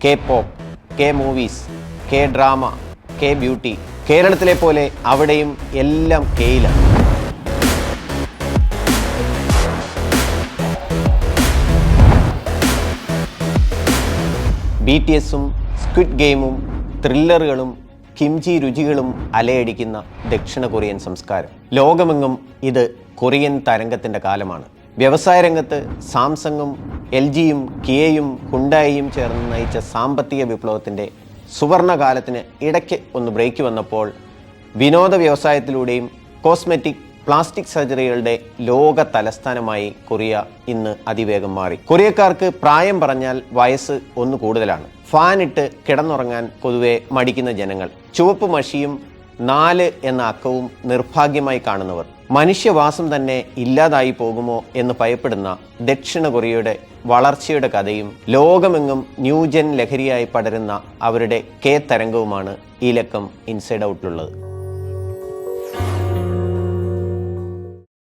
K pop, K movies, K drama, K beauty. കേരളത്തിലെ പോലെ അവിടെയും എല്ലാം കെയിലാണ്. BTSും സ്ക്വിഡ് ഗെയിമും ത്രില്ലറുകളും കിംചി രുചികളും അലയടിക്കുന്ന ദക്ഷിണ കൊറിയൻ സംസ്കാരം. ലോകമെങ്ങും ഇത് കൊറിയൻ തരംഗത്തിൻ്റെ കാലമാണ്. വ്യവസായ രംഗത്ത് സാംസങ്ങും LGയും കിയയും ഹുണ്ടായിയും ചേർന്ന് നയിച്ച സാമ്പത്തിക വിപ്ലവത്തിൻ്റെ സുവർണകാലത്തിന് ഇടയ്ക്ക് ഒന്ന് ബ്രേക്ക് വന്നപ്പോൾ വിനോദ വ്യവസായത്തിലൂടെയും കോസ്മെറ്റിക് പ്ലാസ്റ്റിക് സർജറികളുടെ ലോക തലസ്ഥാനമായി കൊറിയ ഇന്ന് അതിവേഗം മാറി. കൊറിയക്കാർക്ക് പ്രായം പറഞ്ഞാൽ വയസ്സ് ഒന്ന് കൂടുതലാണ്. ഫാനിട്ട് കിടന്നുറങ്ങാൻ പൊതുവെ മടിക്കുന്ന ജനങ്ങൾ, ചുവപ്പ് മഷിയും 4 എന്ന അക്കവും നിർഭാഗ്യമായി കാണുന്നവർ, മനുഷ്യവാസം തന്നെ ഇല്ലാതായി പോകുമോ എന്ന് ഭയപ്പെടുന്ന ദക്ഷിണ കൊറിയയുടെ വളർച്ചയുടെ കഥയും ലോകമെങ്ങും ന്യൂജൻ ലഹരിയായി പടരുന്ന അവരുടെ കെ തരംഗവുമാണ് ഈ ലക്കം ഇൻസൈഡ് ഔട്ടിലുള്ളത്.